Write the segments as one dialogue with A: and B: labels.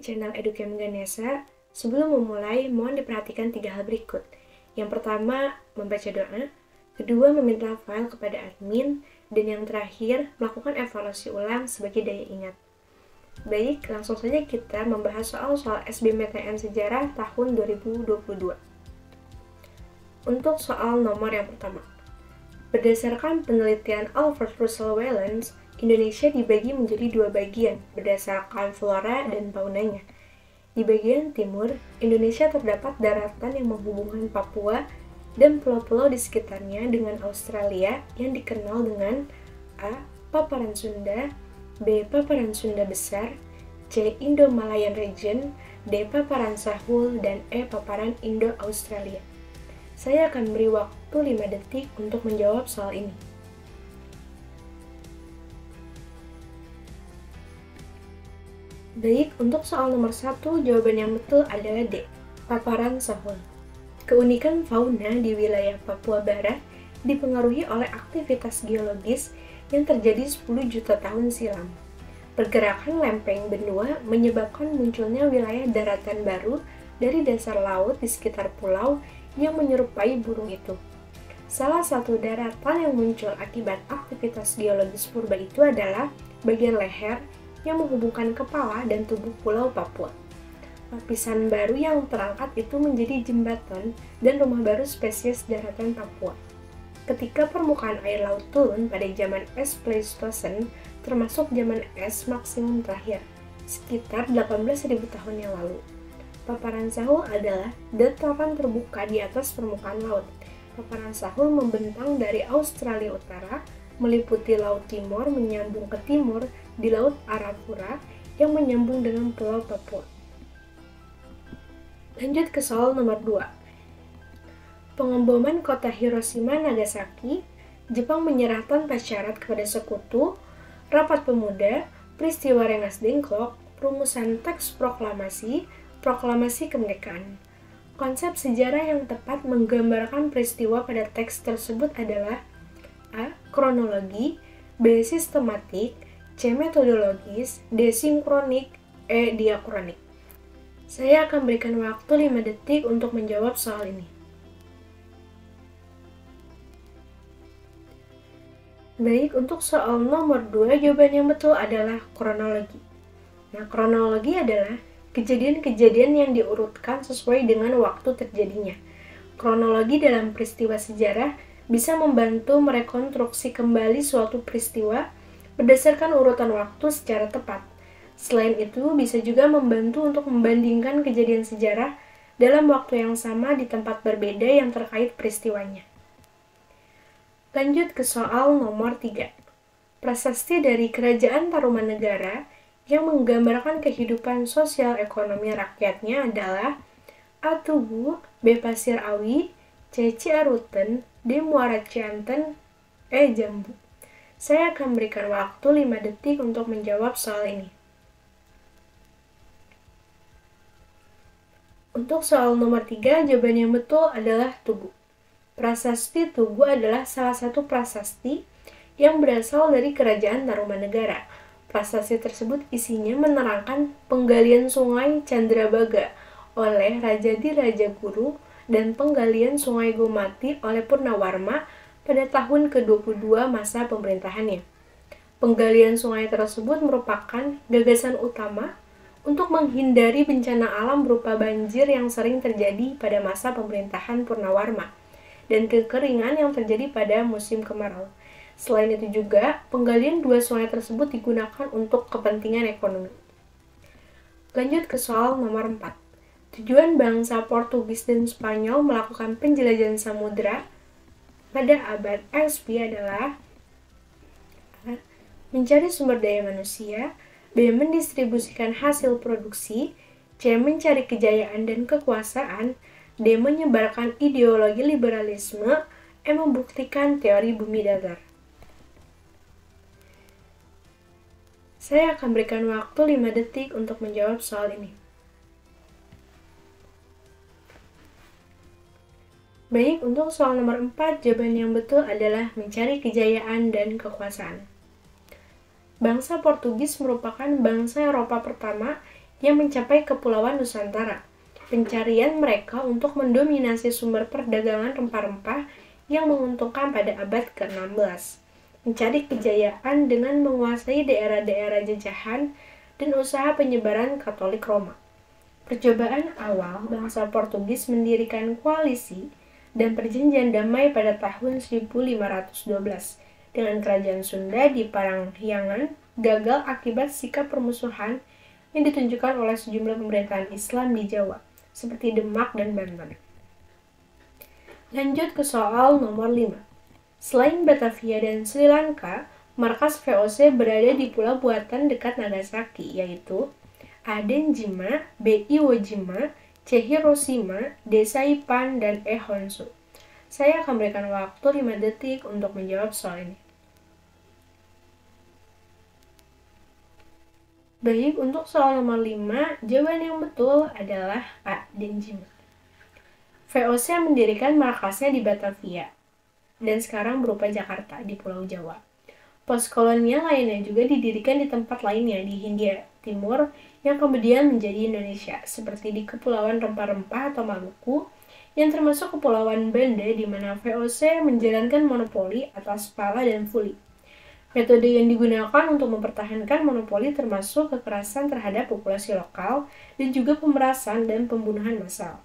A: channel Educam Ganesha. Sebelum memulai, mohon diperhatikan 3 hal berikut. Yang pertama, membaca doa. Kedua, meminta file kepada admin. Dan yang terakhir, melakukan evaluasi ulang sebagai daya ingat. Baik, langsung saja kita membahas soal SBMPTN Sejarah tahun 2022. Untuk soal nomor yang pertama. Berdasarkan penelitian Alfred Russel Wallace, Indonesia dibagi menjadi 2 bagian berdasarkan flora dan faunanya. Di bagian timur, Indonesia terdapat daratan yang menghubungkan Papua dan pulau-pulau di sekitarnya dengan Australia yang dikenal dengan A. Paparan Sunda, B. Paparan Sunda Besar, C. Indo-Malayan Region, D. Paparan Sahul, dan E. Paparan Indo-Australia. Saya akan beri waktu 5 detik untuk menjawab soal ini. Baik, untuk soal nomor 1, jawaban yang betul adalah D. Paparan Sahul. Keunikan fauna di wilayah Papua Barat dipengaruhi oleh aktivitas geologis yang terjadi 10 juta tahun silam. Pergerakan lempeng benua menyebabkan munculnya wilayah daratan baru dari dasar laut di sekitar pulau yang menyerupai burung itu. Salah satu daratan yang muncul akibat aktivitas geologis purba itu adalah bagian leher yang menghubungkan kepala dan tubuh pulau Papua. Lapisan baru yang terangkat itu menjadi jembatan dan rumah baru spesies daratan Papua. Ketika permukaan air laut turun pada zaman es Pleistosen, termasuk zaman es maksimum terakhir, sekitar 18.000 tahun yang lalu. Paparan Sahul adalah dataran terbuka di atas permukaan laut. Paparan Sahul membentang dari Australia Utara, meliputi Laut Timor, menyambung ke timur di Laut Arafura yang menyambung dengan Pulau Papua. Lanjut ke soal nomor 2. Pengeboman kota Hiroshima Nagasaki, Jepang menyerah tanpa syarat kepada sekutu, rapat pemuda, peristiwa Rengas Dengklok, perumusan teks proklamasi, proklamasi kemerdekaan. Konsep sejarah yang tepat menggambarkan peristiwa pada teks tersebut adalah A. Kronologi, B. Sistematik, C. Metodologis, D. Sinkronik, E. Diakronik. Saya akan berikan waktu 5 detik untuk menjawab soal ini. Baik, untuk soal nomor 2, jawaban yang betul adalah kronologi. Nah, kronologi adalah kejadian-kejadian yang diurutkan sesuai dengan waktu terjadinya. Kronologi dalam peristiwa sejarah bisa membantu merekonstruksi kembali suatu peristiwa berdasarkan urutan waktu secara tepat. Selain itu, bisa juga membantu untuk membandingkan kejadian sejarah dalam waktu yang sama di tempat berbeda yang terkait peristiwanya. Lanjut ke soal nomor 3. Prasasti dari Kerajaan Tarumanegara yang menggambarkan kehidupan sosial ekonomi rakyatnya adalah A. Tugu, B. Pasir Awi, C. Ciaruten, D. Muara Cianten, E. Jambu. Saya akan berikan waktu 5 detik untuk menjawab soal ini. Untuk soal nomor 3, jawaban yang betul adalah Tugu. Prasasti Tugu adalah salah satu prasasti yang berasal dari Kerajaan Tarumanegara. Prasasti tersebut isinya menerangkan penggalian sungai Candrabaga oleh Raja Dirajaguru dan penggalian sungai Gomati oleh Purnawarma pada tahun ke-22 masa pemerintahannya. Penggalian sungai tersebut merupakan gagasan utama untuk menghindari bencana alam berupa banjir yang sering terjadi pada masa pemerintahan Purnawarma dan kekeringan yang terjadi pada musim kemarau. Selain itu juga, penggalian 2 sungai tersebut digunakan untuk kepentingan ekonomi. Lanjut ke soal nomor 4. Tujuan bangsa Portugis dan Spanyol melakukan penjelajahan samudera pada abad XP adalah A. Mencari sumber daya manusia, B. Mendistribusikan hasil produksi, C. Mencari kejayaan dan kekuasaan, D. Menyebarkan ideologi liberalisme, E. Membuktikan teori bumi datar. Saya akan berikan waktu 5 detik untuk menjawab soal ini. Baik, untuk soal nomor 4, jawaban yang betul adalah mencari kejayaan dan kekuasaan. Bangsa Portugis merupakan bangsa Eropa pertama yang mencapai Kepulauan Nusantara. Pencarian mereka untuk mendominasi sumber perdagangan rempah-rempah yang menguntungkan pada abad ke-16. Mencari kejayaan dengan menguasai daerah-daerah jajahan dan usaha penyebaran Katolik Roma. Percobaan awal bangsa Portugis mendirikan koalisi dan perjanjian damai pada tahun 1512 dengan kerajaan Sunda di Parahyangan gagal akibat sikap permusuhan yang ditunjukkan oleh sejumlah pemerintahan Islam di Jawa, seperti Demak dan Banten. Lanjut ke soal nomor 5. Selain Batavia dan Sri Lanka, markas VOC berada di pulau buatan dekat Nagasaki, yaitu A. Denjima, B. Iwo Jima, C. Hiroshima, D. Saipan, dan E. Honshu. Saya akan berikan waktu 5 detik untuk menjawab soal ini. Baik, untuk soal nomor 5, jawaban yang betul adalah A. Denjima. VOC mendirikan markasnya di Batavia, dan sekarang berupa Jakarta di Pulau Jawa. Pos kolonial lainnya juga didirikan di tempat lainnya di Hindia Timur yang kemudian menjadi Indonesia, seperti di Kepulauan Rempah-Rempah atau Maluku, yang termasuk Kepulauan Banda di mana VOC menjalankan monopoli atas pala dan fuli. Metode yang digunakan untuk mempertahankan monopoli termasuk kekerasan terhadap populasi lokal dan juga pemerasan dan pembunuhan massal.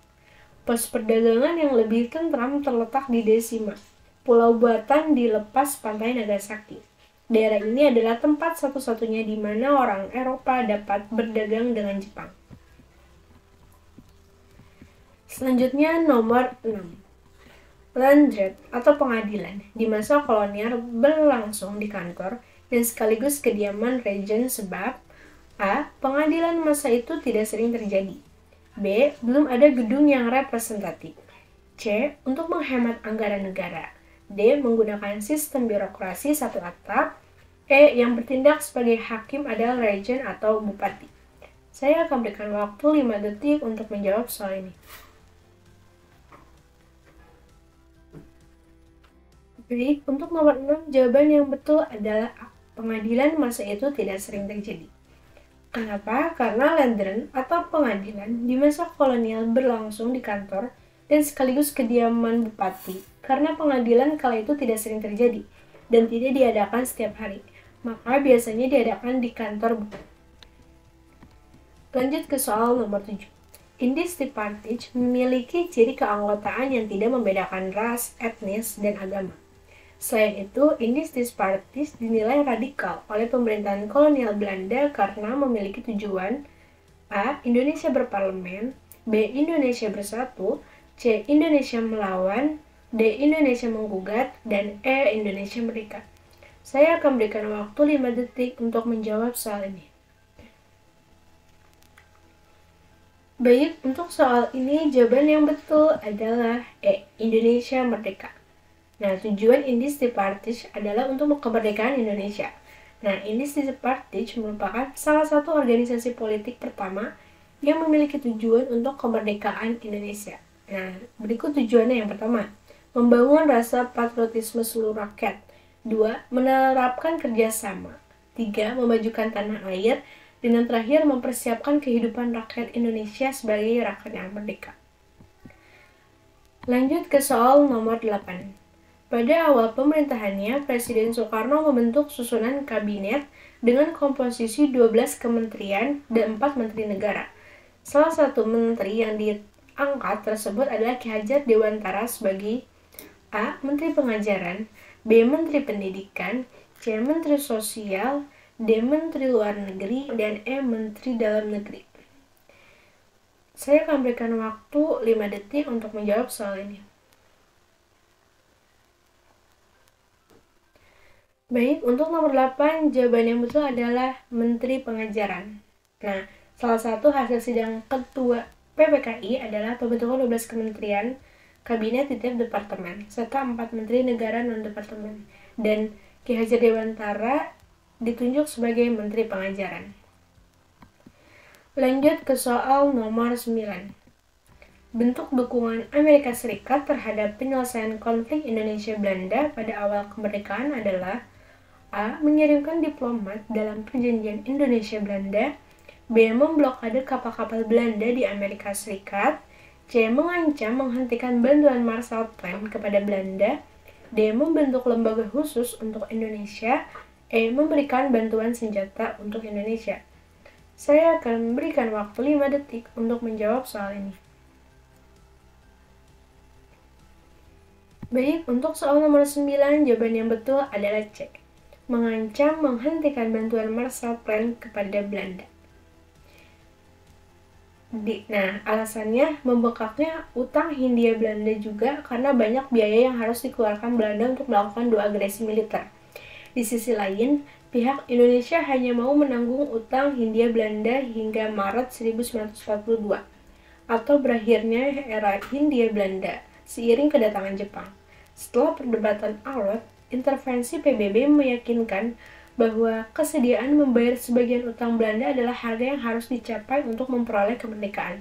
A: Pos perdagangan yang lebih tentram terletak di Desima, pulau buatan di lepas pantai Nagasaki. Daerah ini adalah tempat satu-satunya di mana orang Eropa dapat berdagang dengan Jepang. Selanjutnya nomor 6. Landrat atau pengadilan di masa kolonial berlangsung di kantor dan sekaligus kediaman Regen sebab A. Pengadilan masa itu tidak sering terjadi. B. Belum ada gedung yang representatif. C. Untuk menghemat anggaran negara. D. Menggunakan sistem birokrasi satu atap. E. Yang bertindak sebagai hakim adalah Regen atau bupati. Saya akan berikan waktu 5 detik untuk menjawab soal ini. Baik, untuk nomor 6, jawaban yang betul adalah A. Pengadilan masa itu tidak sering terjadi. Kenapa? Karena landren atau pengadilan di masa kolonial berlangsung di kantor dan sekaligus kediaman bupati. Karena pengadilan kala itu tidak sering terjadi dan tidak diadakan setiap hari, maka biasanya diadakan di kantor bupati. Lanjut ke soal nomor 7. Indies Tripartite memiliki ciri keanggotaan yang tidak membedakan ras, etnis, dan agama. Selain itu, Indies Tripartite dinilai radikal oleh pemerintahan kolonial Belanda karena memiliki tujuan A. Indonesia berparlemen, B. Indonesia bersatu, C. Indonesia melawan, D. Indonesia menggugat, dan E. Indonesia merdeka. Saya akan berikan waktu 5 detik untuk menjawab soal ini. Baik, untuk soal ini jawaban yang betul adalah E. Indonesia merdeka. Nah, tujuan Indies Tripartite adalah untuk kemerdekaan Indonesia. Nah, Indies Tripartite merupakan salah satu organisasi politik pertama yang memiliki tujuan untuk kemerdekaan Indonesia. Nah, berikut tujuannya. Yang pertama, membangun rasa patriotisme seluruh rakyat. 2. Menerapkan kerjasama. 3. Memajukan tanah air. Dan yang terakhir, mempersiapkan kehidupan rakyat Indonesia sebagai rakyat yang merdeka. Lanjut ke soal nomor 8. Pada awal pemerintahannya, Presiden Soekarno membentuk susunan kabinet dengan komposisi 12 kementerian dan 4 menteri negara. Salah satu menteri yang diangkat tersebut adalah Ki Hajar Dewantara sebagai A. Menteri Pengajaran, B. Menteri Pendidikan, C. Menteri Sosial, D. Menteri Luar Negeri, dan E. Menteri Dalam Negeri. Saya akan berikan waktu 5 detik untuk menjawab soal ini. Baik, untuk nomor 8, jawaban yang betul adalah Menteri Pengajaran. Nah, salah satu hasil sidang Ketua PPKI adalah pembentukan 12 kementerian, kabinet di tiap departemen, serta 4 menteri negara non-departemen. Dan Ki Hajar Dewantara ditunjuk sebagai Menteri Pengajaran. Lanjut ke soal nomor 9. Bentuk dukungan Amerika Serikat terhadap penyelesaian konflik Indonesia-Belanda pada awal kemerdekaan adalah A. Mengirimkan diplomat dalam perjanjian Indonesia-Belanda, B. Memblokade kapal-kapal Belanda di Amerika Serikat. C. Mengancam menghentikan bantuan Marshall Plan kepada Belanda. D. Membentuk lembaga khusus untuk Indonesia. E. Memberikan bantuan senjata untuk Indonesia. Saya akan memberikan waktu 5 detik untuk menjawab soal ini. Baik, untuk soal nomor 9, jawaban yang betul adalah C. Mengancam menghentikan bantuan Marshall Plan kepada Belanda. Nah, alasannya membengkaknya utang Hindia Belanda juga karena banyak biaya yang harus dikeluarkan Belanda untuk melakukan 2 agresi militer. Di sisi lain, pihak Indonesia hanya mau menanggung utang Hindia Belanda hingga Maret 1942, atau berakhirnya era Hindia Belanda, seiring kedatangan Jepang. Setelah perdebatan alot, intervensi PBB meyakinkan bahwa kesediaan membayar sebagian utang Belanda adalah harga yang harus dicapai untuk memperoleh kemerdekaan.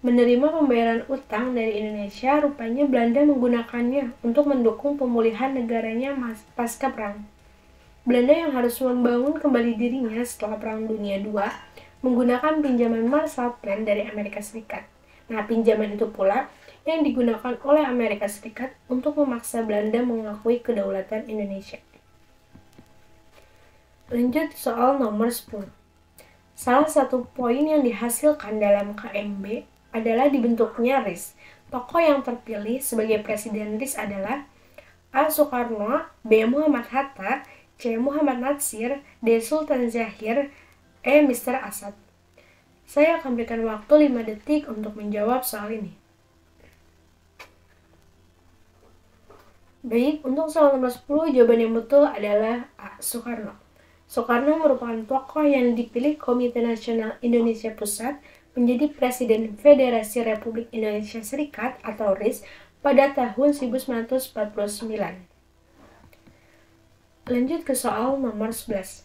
A: Menerima pembayaran utang dari Indonesia, rupanya Belanda menggunakannya untuk mendukung pemulihan negaranya pasca perang. Belanda yang harus membangun kembali dirinya setelah Perang Dunia II menggunakan pinjaman Marshall Plan dari Amerika Serikat. Nah, pinjaman itu pula yang digunakan oleh Amerika Serikat untuk memaksa Belanda mengakui kedaulatan Indonesia. Lanjut soal nomor 10. Salah satu poin yang dihasilkan dalam KMB adalah dibentuknya RIS. Tokoh yang terpilih sebagai Presiden RIS adalah A. Soekarno, B. Muhammad Hatta, C. Muhammad Natsir, D. Sultan Zahir, E. Mr. Asad. Saya akan berikan waktu 5 detik untuk menjawab soal ini. Baik, untuk soal nomor 10, jawaban yang betul adalah A. Soekarno. Soekarno merupakan tokoh yang dipilih Komite Nasional Indonesia Pusat menjadi Presiden Federasi Republik Indonesia Serikat atau RIS pada tahun 1949. Lanjut ke soal nomor 11.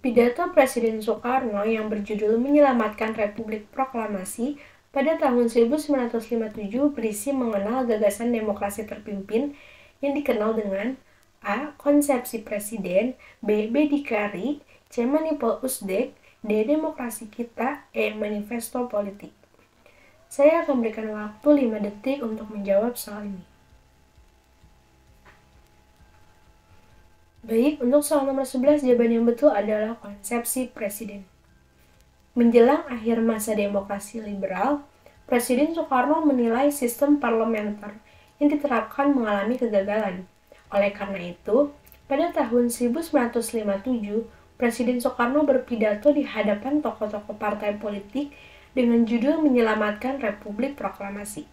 A: Pidato Presiden Soekarno yang berjudul Menyelamatkan Republik Proklamasi pada tahun 1957 berisi mengenal gagasan demokrasi terpimpin yang dikenal dengan A. Konsepsi Presiden, B. Berdikari, C. Manipul Usdek, D. Demokrasi Kita, E. Manifesto Politik. Saya akan berikan waktu 5 detik untuk menjawab soal ini. Baik, untuk soal nomor 11, jawaban yang betul adalah konsepsi Presiden. Menjelang akhir masa demokrasi liberal, Presiden Soekarno menilai sistem parlementer yang diterapkan mengalami kegagalan. Oleh karena itu, pada tahun 1957, Presiden Soekarno berpidato di hadapan tokoh-tokoh partai politik dengan judul Menyelamatkan Republik Proklamasi.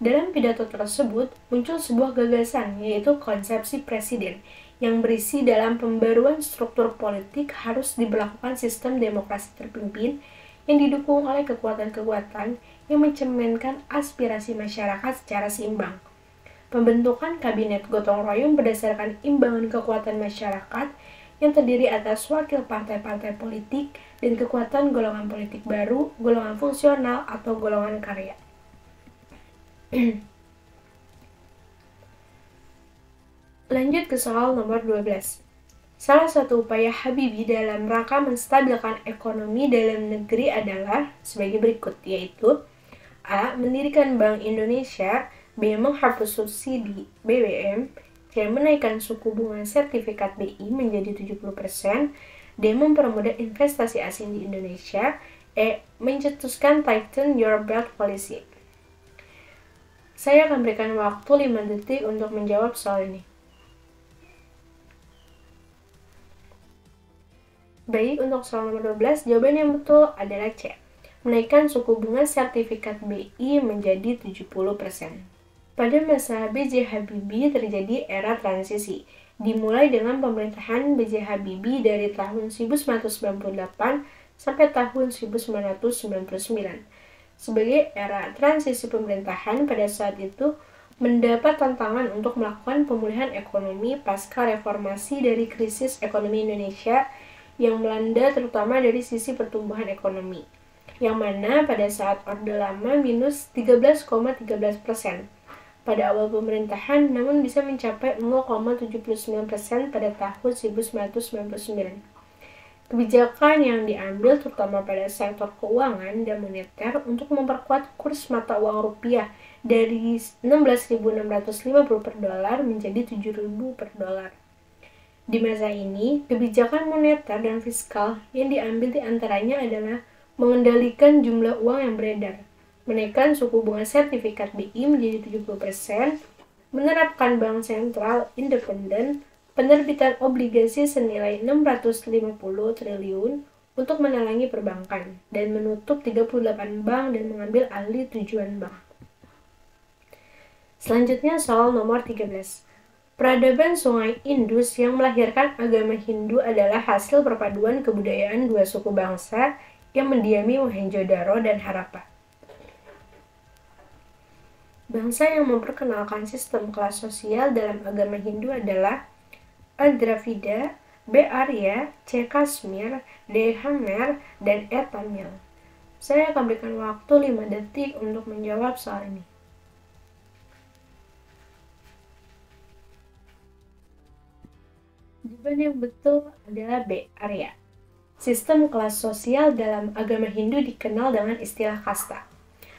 A: Dalam pidato tersebut, muncul sebuah gagasan, yaitu konsepsi presiden, yang berisi dalam pembaruan struktur politik harus diberlakukan sistem demokrasi terpimpin yang didukung oleh kekuatan-kekuatan yang mencerminkan aspirasi masyarakat secara seimbang. Pembentukan kabinet gotong royong berdasarkan imbangan kekuatan masyarakat yang terdiri atas wakil partai-partai politik dan kekuatan golongan politik baru, golongan fungsional, atau golongan karya. Lanjut ke soal nomor 12. Salah satu upaya Habibie dalam rangka menstabilkan ekonomi dalam negeri adalah sebagai berikut, yaitu A. Mendirikan Bank Indonesia, B. Menghapus subsidi BBM, C. Menaikkan suku bunga sertifikat BI menjadi 70%, D. Mempermudah investasi asing di Indonesia, E. Mencetuskan Tighten Your Belt Policy. Saya akan berikan waktu 5 detik untuk menjawab soal ini. Baik, untuk soal nomor 12, jawaban yang betul adalah C. Menaikkan suku bunga sertifikat BI menjadi 70%. Pada masa B.J. Habibie terjadi era transisi, dimulai dengan pemerintahan B.J. Habibie dari tahun 1998 sampai tahun 1999. Sebagai era transisi pemerintahan pada saat itu mendapat tantangan untuk melakukan pemulihan ekonomi pasca reformasi dari krisis ekonomi Indonesia yang melanda terutama dari sisi pertumbuhan ekonomi, yang mana pada saat Orde Lama minus 13,13% pada awal pemerintahan, namun bisa mencapai 0,79% pada tahun 1999. Kebijakan yang diambil terutama pada sektor keuangan dan moneter untuk memperkuat kurs mata uang rupiah dari 16.650 per dolar menjadi 7.000 per dolar. Di masa ini, kebijakan moneter dan fiskal yang diambil diantaranya adalah mengendalikan jumlah uang yang beredar, menaikkan suku bunga sertifikat BI menjadi 70%, menerapkan bank sentral independen, penerbitan obligasi senilai 650 triliun untuk menalangi perbankan, dan menutup 38 bank dan mengambil alih tujuan bank. Selanjutnya soal nomor 13. Peradaban Sungai Indus yang melahirkan agama Hindu adalah hasil perpaduan kebudayaan dua suku bangsa yang mendiami Mohenjo-daro dan Harappa. Bangsa yang memperkenalkan sistem kelas sosial dalam agama Hindu adalah A. Dravida, B. Arya, C. Kashmir, D. Khmer, dan E. Tamil. Saya akan berikan waktu 5 detik untuk menjawab soal ini. Jawaban yang betul adalah B. Arya. Sistem kelas sosial dalam agama Hindu dikenal dengan istilah kasta.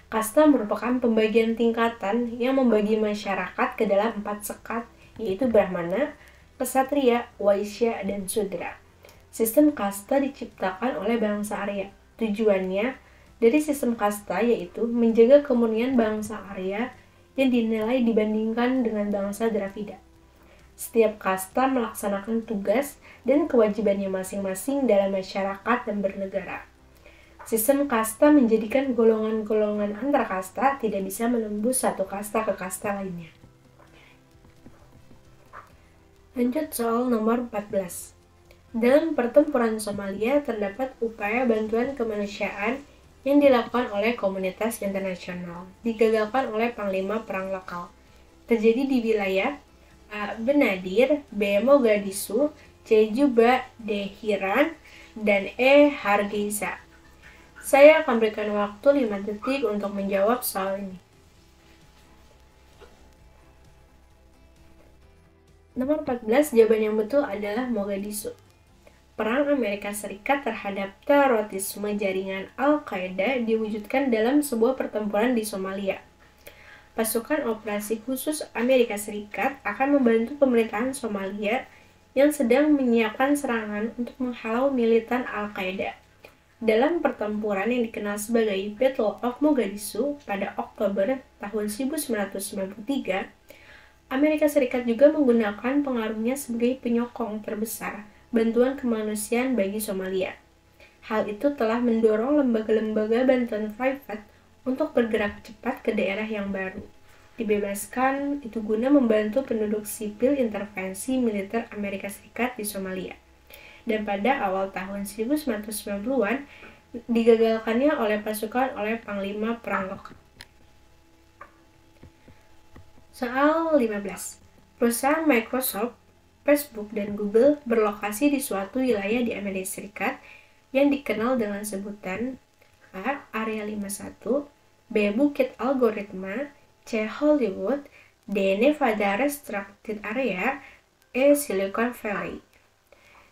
A: Kasta merupakan pembagian tingkatan yang membagi masyarakat ke dalam 4 sekat, yaitu Brahmana, Ksatria, Waisya, dan Sudra. Sistem kasta diciptakan oleh bangsa Arya. Tujuannya dari sistem kasta yaitu menjaga kemurnian bangsa Arya yang dinilai dibandingkan dengan bangsa Dravida. Setiap kasta melaksanakan tugas dan kewajibannya masing-masing dalam masyarakat dan bernegara. Sistem kasta menjadikan golongan-golongan antar kasta tidak bisa menembus satu kasta ke kasta lainnya. Lanjut soal nomor 14. Dalam pertempuran Somalia terdapat upaya bantuan kemanusiaan yang dilakukan oleh komunitas internasional, digagalkan oleh panglima perang lokal. Terjadi di wilayah A. Benadir, B. Mogadishu, C. Juba, D. Hiran, dan E. Hargeisa. Saya akan berikan waktu 5 detik untuk menjawab soal ini. Nomor 14, jawaban yang betul adalah Mogadishu. Perang Amerika Serikat terhadap terorisme jaringan Al-Qaeda diwujudkan dalam sebuah pertempuran di Somalia. Pasukan operasi khusus Amerika Serikat akan membantu pemerintahan Somalia yang sedang menyiapkan serangan untuk menghalau militan Al-Qaeda. Dalam pertempuran yang dikenal sebagai Battle of Mogadishu pada Oktober tahun 1993, Amerika Serikat juga menggunakan pengaruhnya sebagai penyokong terbesar bantuan kemanusiaan bagi Somalia. Hal itu telah mendorong lembaga-lembaga bantuan private untuk bergerak cepat ke daerah yang baru dibebaskan, itu guna membantu penduduk sipil intervensi militer Amerika Serikat di Somalia. Dan pada awal tahun 1990-an digagalkannya oleh panglima perang lokal. Soal 15. Perusahaan Microsoft, Facebook, dan Google berlokasi di suatu wilayah di Amerika Serikat yang dikenal dengan sebutan A. Area 51, B. Bukit Algoritma, C. Hollywood, D. Nevada Restricted Area, E. Silicon Valley.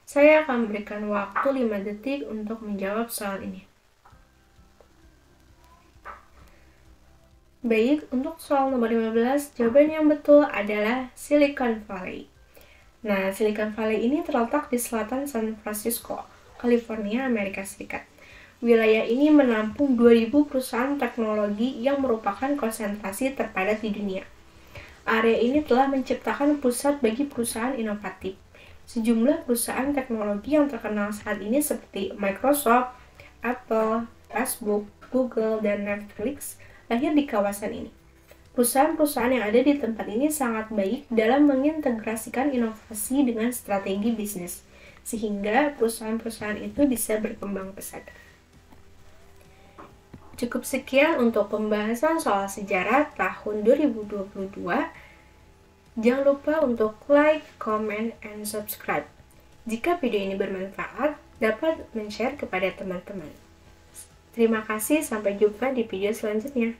A: Saya akan memberikan waktu 5 detik untuk menjawab soal ini. Baik, untuk soal nomor 15, jawaban yang betul adalah Silicon Valley. Nah, Silicon Valley ini terletak di selatan San Francisco, California, Amerika Serikat. Wilayah ini menampung 2.000 perusahaan teknologi yang merupakan konsentrasi terpadat di dunia. Area ini telah menciptakan pusat bagi perusahaan inovatif. Sejumlah perusahaan teknologi yang terkenal saat ini seperti Microsoft, Apple, Facebook, Google, dan Netflix lahir di kawasan ini. Perusahaan-perusahaan yang ada di tempat ini sangat baik dalam mengintegrasikan inovasi dengan strategi bisnis, sehingga perusahaan-perusahaan itu bisa berkembang pesat. Cukup sekian untuk pembahasan soal sejarah tahun 2022. Jangan lupa untuk like, comment, and subscribe. Jika video ini bermanfaat, dapat men-share kepada teman-teman. Terima kasih, sampai jumpa di video selanjutnya.